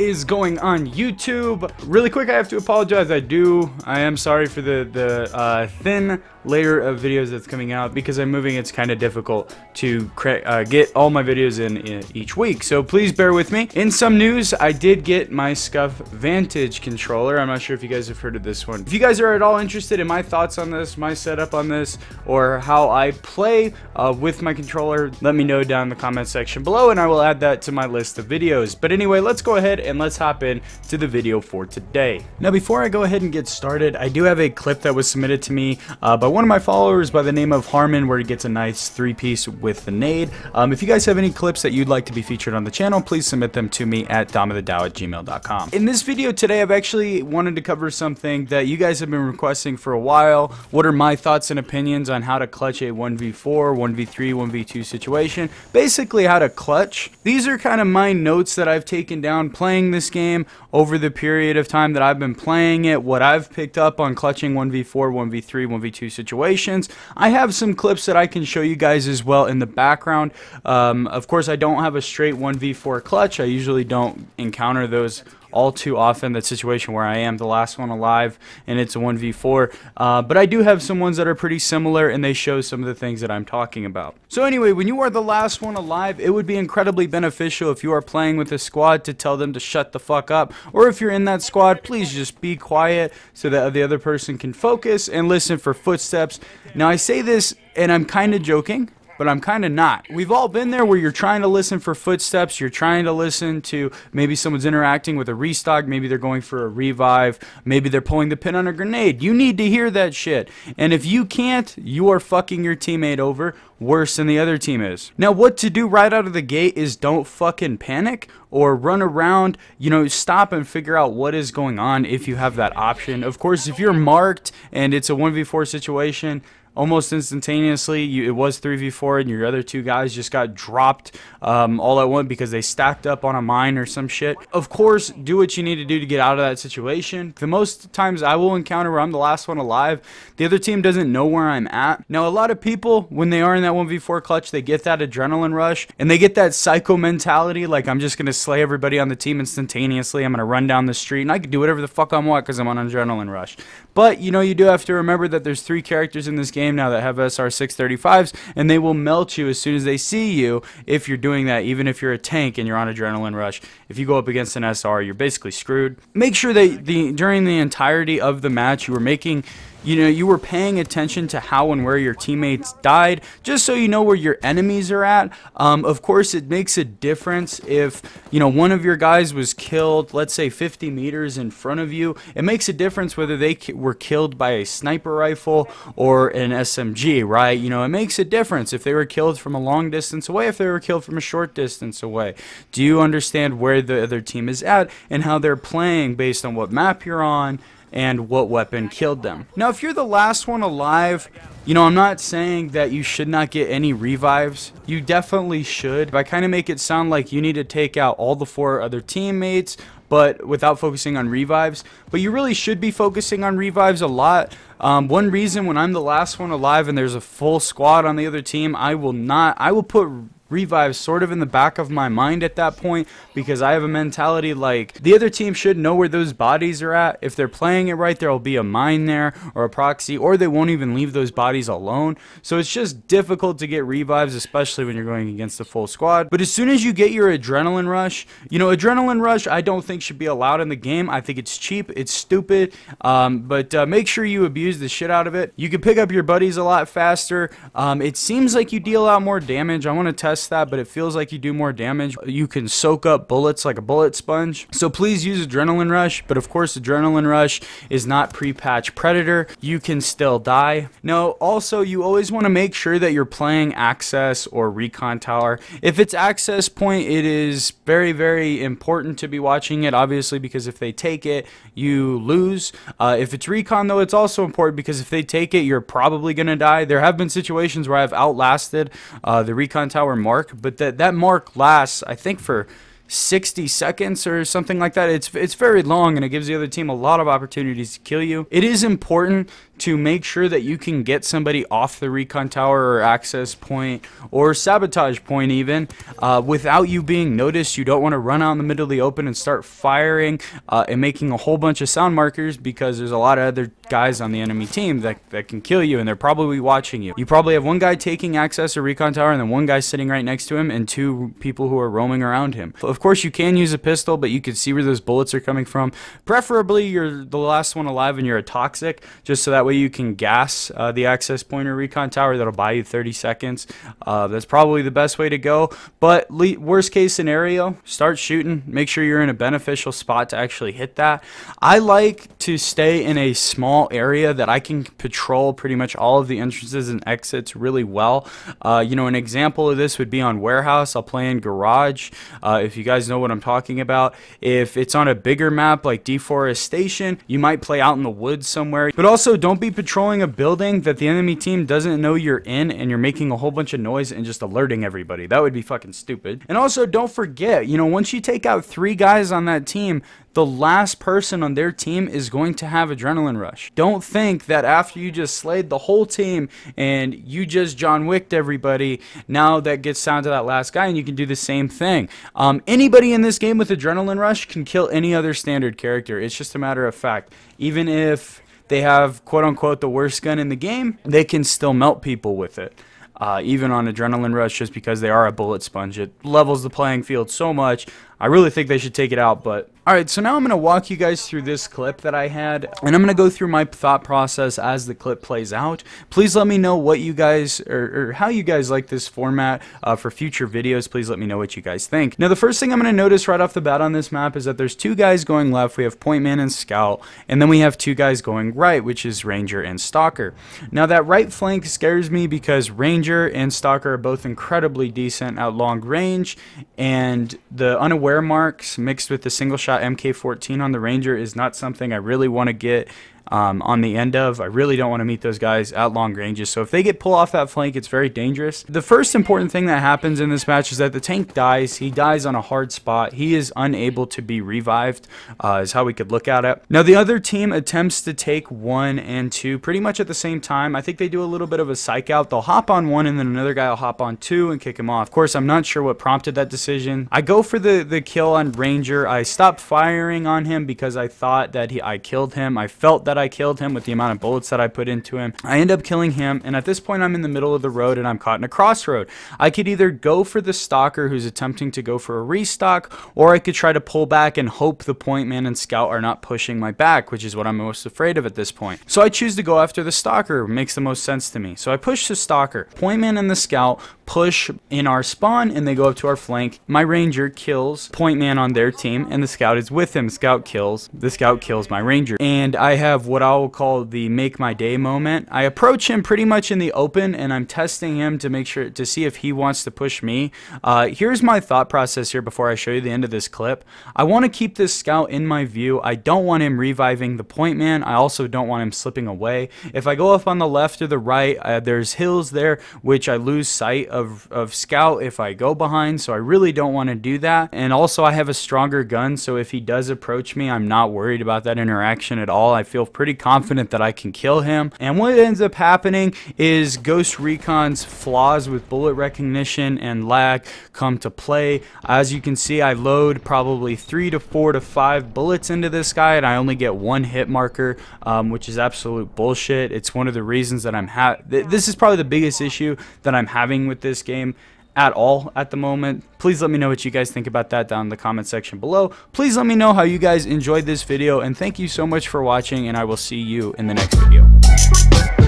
is going on YouTube? Really quick, I have to apologize. I am sorry for the thin layer of videos that's coming out. Because I'm moving, it's kind of difficult to get all my videos in each week, so please bear with me. In some news, I did get my Scuff Vantage controller. I'm not sure if you guys have heard of this one. If you guys are at all interested in my thoughts on this, my setup on this, or how I play with my controller, let me know down in the comment section below, and I will add that to my list of videos. But anyway, let's go ahead and let's hop in to the video for today. Now, before I go ahead and get started, I do have a clip that was submitted to me by one of my followers by the name of Harmon, where he gets a nice 3-piece with the nade. If you guys have any clips that you'd like to be featured on the channel, please submit them to me at DomOfTheDao@gmail.com. In this video today, I've actually wanted to cover something that you guys have been requesting for a while. What are my thoughts and opinions on how to clutch a 1v4, 1v3, 1v2 situation? Basically, how to clutch. These are kind of my notes that I've taken down playing this game over the period of time that I've been playing it, what I've picked up on clutching 1v4, 1v3, 1v2 situations. I have some clips that I can show you guys as well in the background. Of course, I don't have a straight 1v4 clutch. I usually don't encounter those all too often, that situation where I am the last one alive and it's a 1v4, but I do have some ones that are pretty similar, and they show some of the things that I'm talking about. So anyway, when you are the last one alive, it would be incredibly beneficial if you are playing with a squad to tell them to shut the fuck up, or if you're in that squad, please just be quiet so that the other person can focus and listen for footsteps. Now, I say this and I'm kind of joking, but I'm kind of not. We've all been there where you're trying to listen for footsteps, you're trying to listen to maybe someone's interacting with a restock, maybe they're going for a revive, maybe they're pulling the pin on a grenade. You need to hear that shit. And if you can't, you are fucking your teammate over worse than the other team is. Now, what to do right out of the gate is don't fucking panic or run around, you know, stop and figure out what is going on if you have that option. Of course, if you're marked and it's a 1v4 situation, almost instantaneously, it was 3v4 and your other two guys just got dropped all at once because they stacked up on a mine or some shit. Of course, do what you need to do to get out of that situation. The most times I will encounter where I'm the last one alive, the other team doesn't know where I'm at. Now, a lot of people, when they are in that 1v4 clutch, they get that adrenaline rush and they get that psycho mentality, like, I'm just going to slay everybody on the team instantaneously. I'm going to run down the street and I can do whatever the fuck I want because I'm on adrenaline rush. But, you know, you do have to remember that there's 3 characters in this game now that have SR 635s, and they will melt you as soon as they see you if you're doing that, even if you're a tank and you're on adrenaline rush. If you go up against an SR, you're basically screwed. Make sure that during the entirety of the match you were paying attention to how and where your teammates died, just so you know where your enemies are at. Of course, it makes a difference if, you know, one of your guys was killed, let's say 50 meters in front of you. It makes a difference whether they were killed by a sniper rifle or an SMG, right? You know, it makes a difference if they were killed from a long distance away, if they were killed from a short distance away. Do you understand where the other team is at and how they're playing based on what map you're on and what weapon killed them? Now, if you're the last one alive, you know, I'm not saying that you should not get any revives. You definitely should. I kind of make it sound like you need to take out all the 4 other teammates, but without focusing on revives. But you really should be focusing on revives a lot. One reason when I'm the last one alive and there's a full squad on the other team, I will put revives sort of in the back of my mind at that point, because I have a mentality like the other team should know where those bodies are at. If they're playing it right, there'll be a mine there or a proxy, or they won't even leave those bodies alone. So it's just difficult to get revives, especially when you're going against a full squad. But as soon as you get your adrenaline rush, you know, adrenaline rush I don't think should be allowed in the game. I think it's cheap, it's stupid, but make sure you abuse the shit out of it. You can pick up your buddies a lot faster. It seems like you deal out more damage. I want to test that, but it feels like you do more damage. You can soak up bullets like a bullet sponge. So please use adrenaline rush, but of course adrenaline rush is not pre-patch Predator. You can still die. Now, also, you always want to make sure that you're playing access or recon tower. If it's access point, it is very, very important to be watching it, obviously, because if they take it, you lose. If it's recon, though, it's also important because if they take it, you're probably gonna die. There have been situations where I've outlasted the recon tower mark, but that mark lasts, I think, for 60 seconds or something like that. It's very long, and it gives the other team a lot of opportunities to kill you. It is important to make sure that you can get somebody off the recon tower or access point or sabotage point even without you being noticed. You don't want to run out in the middle of the open and start firing and making a whole bunch of sound markers, because there's a lot of other guys on the enemy team that can kill you, and they're probably watching you. You probably have one guy taking access or recon tower and then one guy sitting right next to him and two people who are roaming around him. Of course, you can use a pistol, but you can see where those bullets are coming from. Preferably you're the last one alive and you're a toxic, just so that way you can gas the access point or recon tower. That'll buy you 30 seconds. That's probably the best way to go, but worst case scenario, start shooting. Make sure you're in a beneficial spot to actually hit that. I like to stay in a small area that I can patrol pretty much all of the entrances and exits really well. You know, an example of this would be on warehouse. I'll play in garage, if you guys know what I'm talking about. If it's on a bigger map like deforestation, you might play out in the woods somewhere. But also, don't be patrolling a building that the enemy team doesn't know you're in and you're making a whole bunch of noise and just alerting everybody. That would be fucking stupid. And also, don't forget, you know, once you take out 3 guys on that team, the last person on their team is going to have adrenaline rush. Don't think that after you just slayed the whole team and you just John Wicked everybody, now that gets down to that last guy and you can do the same thing. Anybody in this game with adrenaline rush can kill any other standard character. It's just a matter of fact. Even if they have quote-unquote the worst gun in the game, they can still melt people with it. Even on adrenaline rush, just because they are a bullet sponge. It levels the playing field so much. I really think they should take it out, but alright, so now I'm going to walk you guys through this clip that I had, and I'm going to go through my thought process as the clip plays out. Please let me know what you guys, or how you guys like this format for future videos. Please let me know what you guys think. Now, the first thing I'm going to notice right off the bat on this map is that there's 2 guys going left. We have Point Man and Scout, and then we have 2 guys going right, which is Ranger and Stalker. Now, that right flank scares me because Ranger and Stalker are both incredibly decent at long range, and the unaware marks mixed with the single shot MK14 on the Ranger is not something I really want to get on the end of. I really don't want to meet those guys at long ranges, so if they get pull off that flank, it's very dangerous. The first important thing that happens in this match is that the tank dies. He dies on a hard spot. He is unable to be revived, is how we could look at it. Now, the other team attempts to take 1 and 2 pretty much at the same time. I think they do a little bit of a psych out. They'll hop on 1 and then another guy will hop on 2 and kick him off. Of course, I'm not sure what prompted that decision. I go for the kill on Ranger. I stopped firing on him because I thought that I killed him. I felt that I killed him with the amount of bullets that I put into him. I end up killing him, and at this point I'm in the middle of the road and I'm caught in a crossroad. I could either go for the Stalker who's attempting to go for a restock, or I could try to pull back and hope the Point Man and Scout are not pushing my back, which is what I'm most afraid of at this point. So I choose to go after the Stalker. It makes the most sense to me. So I push the Stalker. Point Man and the Scout push in our spawn and they go up to our flank. My Ranger kills Point Man on their team and the Scout is with him. The Scout kills my Ranger, and I have what I will call the make my day moment. I approach him pretty much in the open and I'm testing him to make sure to see if he wants to push me. Here's my thought process here before I show you the end of this clip. I want to keep this Scout in my view. I don't want him reviving the Point Man. I also don't want him slipping away. If I go up on the left or the right, there's hills there which I lose sight of Scout if I go behind, so I really don't want to do that. And also I have a stronger gun, so if he does approach me, I'm not worried about that interaction at all. I feel pretty confident that I can kill him. And what ends up happening is Ghost Recon's flaws with bullet recognition and lag come to play. As you can see, I load probably 3 to 4 to 5 bullets into this guy and I only get 1 hit marker, which is absolute bullshit. It's one of the reasons that this is probably the biggest issue that I'm having with this game at all at the moment. Please let me know what you guys think about that down in the comment section below. Please let me know how you guys enjoyed this video, and thank you so much for watching, and I will see you in the next video.